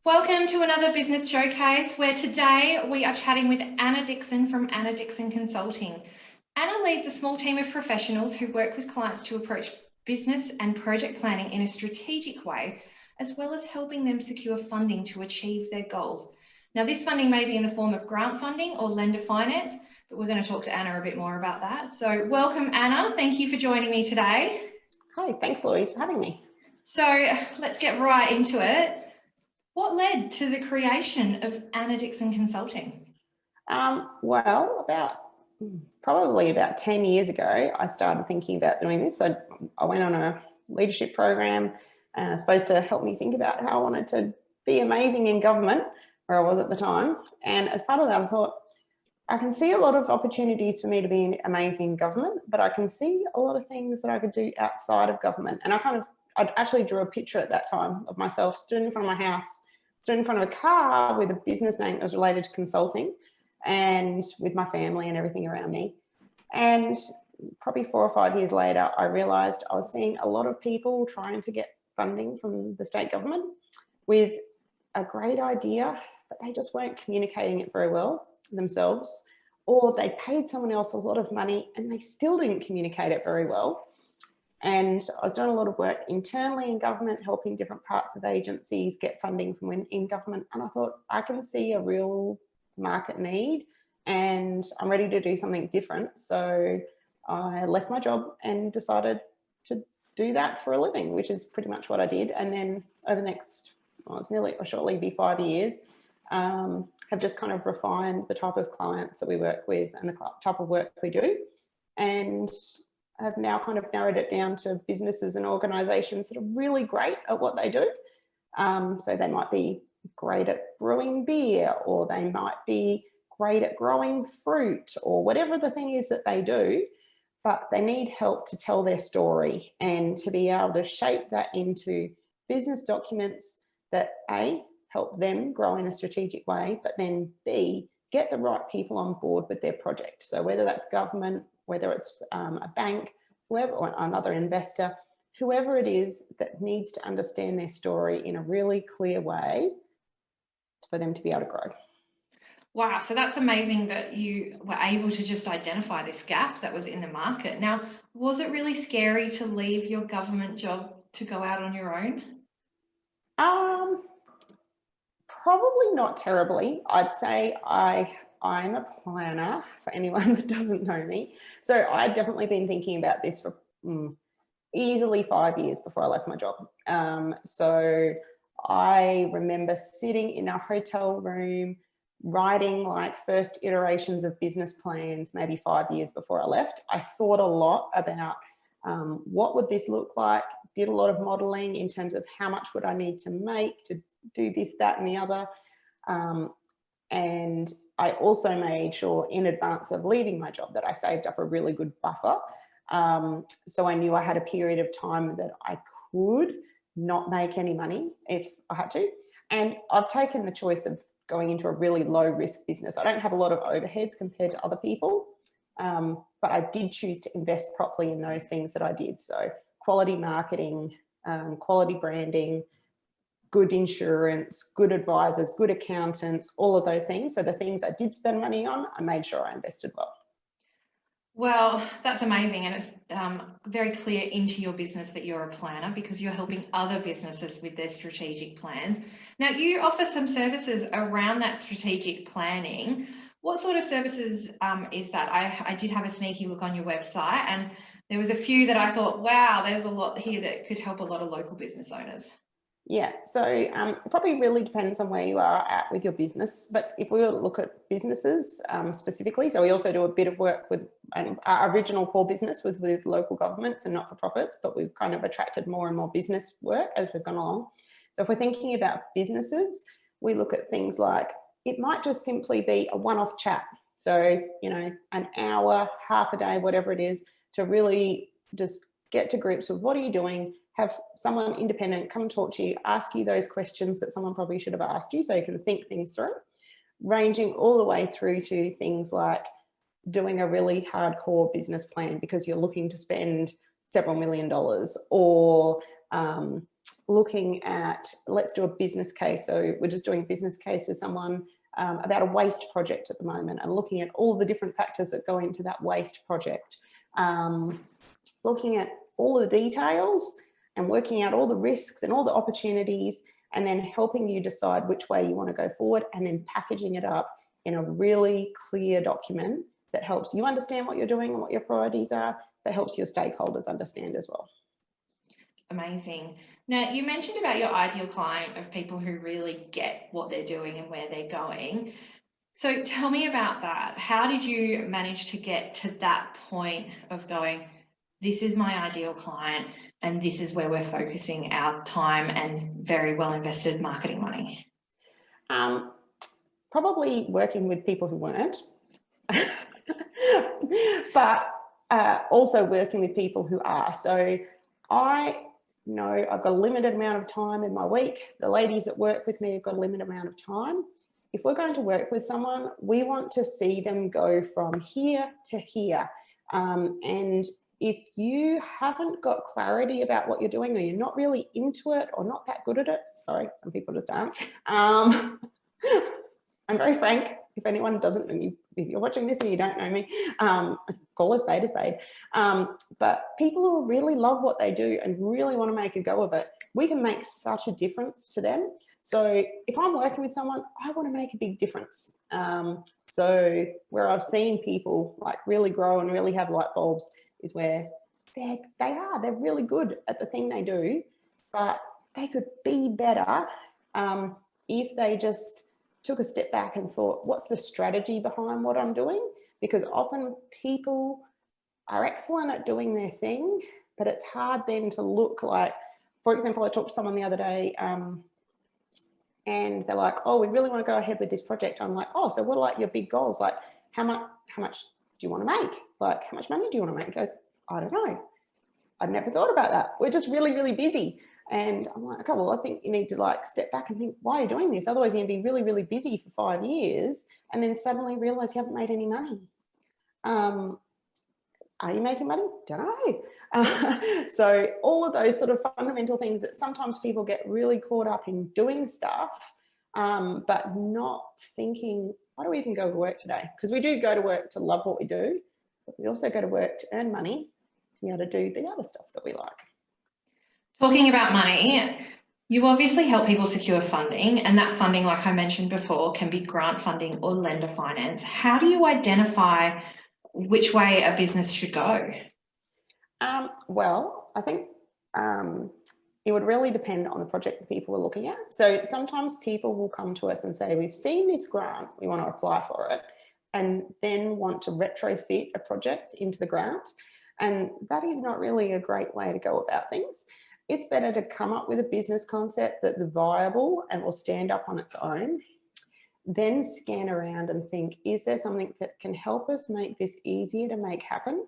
Welcome to another business showcase where today we are chatting with Anna Dixon from Anna Dixon Consulting. Anna leads a small team of professionals who work with clients to approach business and project planning in a strategic way, as well as helping them secure funding to achieve their goals. Now, this funding may be in the form of grant funding or lender finance, but we're going to talk to Anna a bit more about that. So welcome, Anna. Thank you for joining me today. Hi, thanks Louise for having me. So let's get right into it. What led to the creation of Anna Dixon Consulting? Well, probably about 10 years ago, I started thinking about doing this. I went on a leadership program supposed to help me think about how I wanted to be amazing in government, where I was at the time. And as part of that, I thought, I can see a lot of opportunities for me to be amazing in government, but I can see a lot of things that I could do outside of government. And I actually drew a picture at that time of myself stood in front of my house, stood in front of a car with a business name that was related to consulting, and with my family and everything around me. And probably 4 or 5 years later, I realised I was seeing a lot of people trying to get funding from the state government with a great idea, but they just weren't communicating it very well themselves, or they paid someone else a lot of money and they still didn't communicate it very well. And I was doing a lot of work internally in government, helping different parts of agencies get funding from in government. And I thought, I can see a real market need and I'm ready to do something different. So I left my job and decided to do that for a living, which is pretty much what I did. And then over the next, shortly be 5 years, have just kind of refined the type of clients that we work with and the type of work we do. And have now kind of narrowed it down to businesses and organisations that are really great at what they do. So they might be great at brewing beer, or they might be great at growing fruit, or whatever the thing is that they do, but they need help to tell their story and to be able to shape that into business documents that A, help them grow in a strategic way, but then B, get the right people on board with their project. So whether that's government, whether it's a bank, whoever, or another investor, whoever it is that needs to understand their story in a really clear way for them to be able to grow. Wow, so that's amazing that you were able to just identify this gap that was in the market. Now, was it really scary to leave your government job to go out on your own? Probably not terribly. I'd say I'm a planner, for anyone that doesn't know me. So I'd definitely been thinking about this for easily 5 years before I left my job. So I remember sitting in a hotel room, writing like first iterations of business plans, maybe 5 years before I left. I thought a lot about what would this look like, did a lot of modeling in terms of how much would I need to make to do this, that, and the other. And I also made sure in advance of leaving my job that I saved up a really good buffer. So I knew I had a period of time that I could not make any money if I had to. And I've taken the choice of going into a really low risk business. I don't have a lot of overheads compared to other people, but I did choose to invest properly in those things that I did. So quality marketing, quality branding, good insurance, good advisors, good accountants, all of those things. So the things I did spend money on, I made sure I invested well. Well, that's amazing. And it's very clear into your business that you're a planner because you're helping other businesses with their strategic plans. Now, you offer some services around that strategic planning. What sort of services is that? I did have a sneaky look on your website and there was a few that I thought, wow, there's a lot here that could help a lot of local business owners. Yeah, so it probably really depends on where you are at with your business. But if we were to look at businesses specifically, so we also do a bit of work with our original core business with local governments and not-for-profits, but we've kind of attracted more and more business work as we've gone along. So if we're thinking about businesses, we look at things like, it might just simply be a one-off chat. So, you know, an hour, half a day, whatever it is, to really just get to grips with what are you doing, have someone independent come talk to you, ask you those questions that someone probably should have asked you so you can think things through, ranging all the way through to things like doing a really hardcore business plan because you're looking to spend several $1 million, or looking at, let's do a business case. So we're just doing a business case with someone about a waste project at the moment, and looking at all the different factors that go into that waste project. Looking at all the details and working out all the risks and all the opportunities, and then helping you decide which way you want to go forward, and then packaging it up in a really clear document that helps you understand what you're doing and what your priorities are, that helps your stakeholders understand as well. Amazing. Now, you mentioned about your ideal client of people who really get what they're doing and where they're going. So tell me about that. How did you manage to get to that point of going, this is my ideal client and this is where we're focusing our time and very well invested marketing money? Probably working with people who weren't, but also working with people who are. So I know I've got a limited amount of time in my week. The ladies that work with me have got a limited amount of time. If we're going to work with someone, we want to see them go from here to here. And if you haven't got clarity about what you're doing, or you're not really into it or not that good at it, sorry, some people just aren't. I'm very frank. If anyone doesn't, and if you're watching this and you don't know me, call us spade a spade. But people who really love what they do and really want to make a go of it, we can make such a difference to them. So if I'm working with someone, I want to make a big difference. So where I've seen people like really grow and really have light bulbs is where they're really good at the thing they do, but they could be better if they just took a step back and thought, what's the strategy behind what I'm doing? Because often people are excellent at doing their thing, but it's hard then to look like, for example, I talked to someone the other day and they're like, oh, we really want to go ahead with this project. I'm like, oh, so what are like your big goals? Like, how much do you want to make? Like, how much money do you want to make? He goes, I don't know. I'd never thought about that. We're just really, really busy. And I'm like, okay, well, I think you need to like step back and think, why are you doing this? Otherwise you're gonna be really, really busy for 5 years and then suddenly realize you haven't made any money. Are you making money? Don't know. So all of those sort of fundamental things that sometimes people get really caught up in doing stuff, but not thinking, why do we even go to work today? Because we do go to work to love what we do, but we also go to work to earn money to be able to do the other stuff that we like. Talking about money, you obviously help people secure funding, and that funding, like I mentioned before, can be grant funding or lender finance. How do you identify which way a business should go? Well, I think it would really depend on the project that people are looking at. So sometimes people will come to us and say, we've seen this grant, we want to apply for it, and then want to retrofit a project into the grant. And that is not really a great way to go about things. It's better to come up with a business concept that's viable and will stand up on its own, then scan around and think, is there something that can help us make this easier to make happen?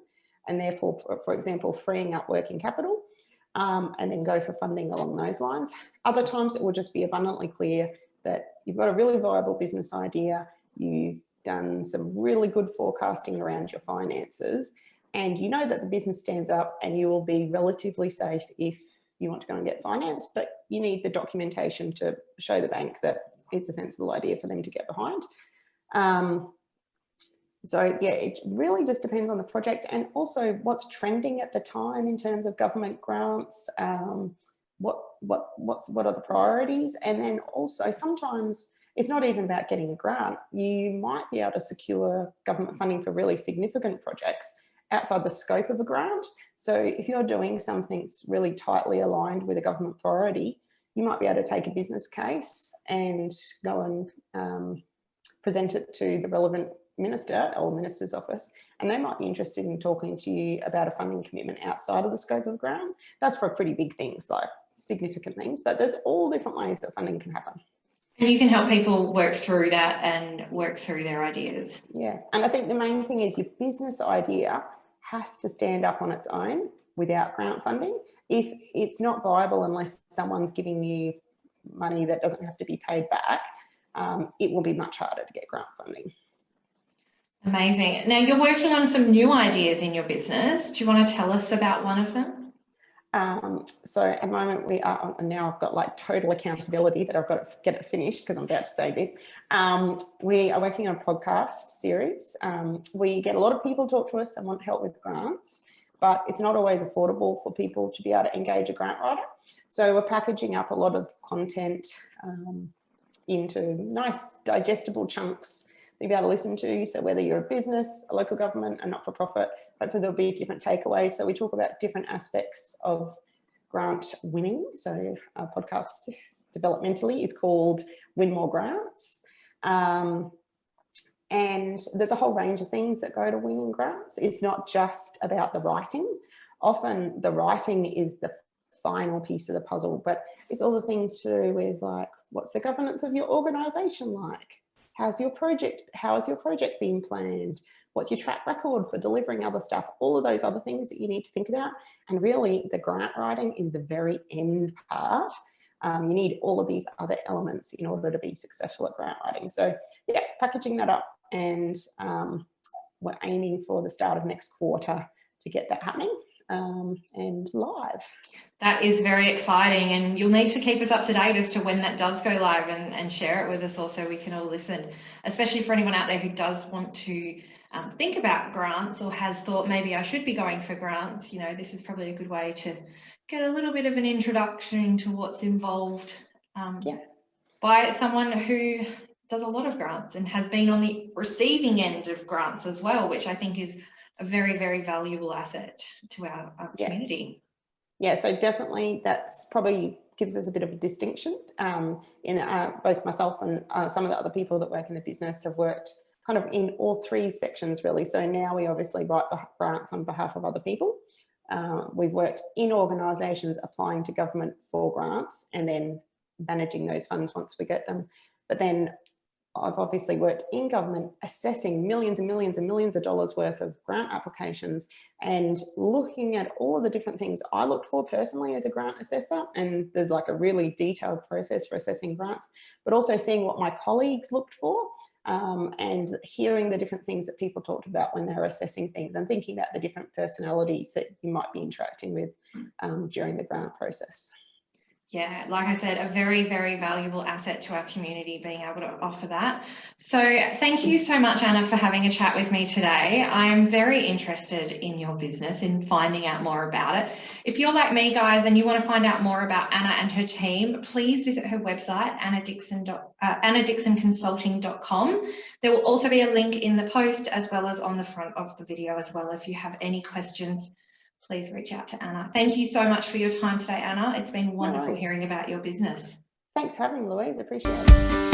And therefore, for example, freeing up working capital, and then go for funding along those lines. Other times it will just be abundantly clear that you've got a really viable business idea, you've done some really good forecasting around your finances, and you know that the business stands up and you will be relatively safe if you want to go and get finance, but you need the documentation to show the bank that it's a sensible idea for them to get behind. So yeah, it really just depends on the project and also what's trending at the time in terms of government grants, what are the priorities, and then also sometimes it's not even about getting a grant. You might be able to secure government funding for really significant projects outside the scope of a grant. So if you're doing something that's really tightly aligned with a government priority, you might be able to take a business case and go and present it to the relevant minister or minister's office, and they might be interested in talking to you about a funding commitment outside of the scope of grant. That's for pretty big things, like significant things, but there's all different ways that funding can happen. And you can help people work through that and work through their ideas. Yeah, and I think the main thing is your business idea has to stand up on its own without grant funding. If it's not viable unless someone's giving you money that doesn't have to be paid back, it will be much harder to get grant funding. Amazing. Now you're working on some new ideas in your business. Do you want to tell us about one of them? So at the moment we are, and now I've got like total accountability that I've got to get it finished because I'm about to say this. We are working on a podcast series. We get a lot of people talk to us and want help with grants, but it's not always affordable for people to be able to engage a grant writer. So we're packaging up a lot of content into nice digestible chunks that you'll be able to listen to. So whether you're a business, a local government, a not-for-profit, hopefully there'll be different takeaways. So we talk about different aspects of grant winning. So our podcast developmentally is called Win More Grants. And there's a whole range of things that go to winning grants. It's not just about the writing. Often the writing is the final piece of the puzzle, but it's all the things to do with like, what's the governance of your organisation like? How is your project being planned? What's your track record for delivering other stuff? All of those other things that you need to think about. And really the grant writing is the very end part. You need all of these other elements in order to be successful at grant writing. So yeah, packaging that up, and we're aiming for the start of next quarter to get that happening and live. That is very exciting, and you'll need to keep us up to date as to when that does go live and share it with us also, we can all listen, especially for anyone out there who does want to think about grants or has thought maybe I should be going for grants. You know, this is probably a good way to get a little bit of an introduction to what's involved by someone who does a lot of grants and has been on the receiving end of grants as well, which I think is a very, very valuable asset to our community. Yeah, so definitely that's probably gives us a bit of a distinction. In both myself and some of the other people that work in the business have worked kind of in all three sections really. So now we obviously write grants on behalf of other people. We've worked in organisations applying to government for grants and then managing those funds once we get them. But then I've obviously worked in government assessing millions and millions and millions of dollars worth of grant applications and looking at all of the different things I looked for personally as a grant assessor. And there's like a really detailed process for assessing grants, but also seeing what my colleagues looked for and hearing the different things that people talked about when they were assessing things and thinking about the different personalities that you might be interacting with during the grant process. Yeah, like I said, a very, very valuable asset to our community being able to offer that. So thank you so much, Anna, for having a chat with me today. I am very interested in your business, in finding out more about it. If you're like me, guys, and you want to find out more about Anna and her team, please visit her website, annadixonconsulting.com. There will also be a link in the post as well as on the front of the video as well. If you have any questions, please reach out to Anna. Thank you so much for your time today, Anna. It's been wonderful hearing about your business. Thanks for having me, Louise. Appreciate it.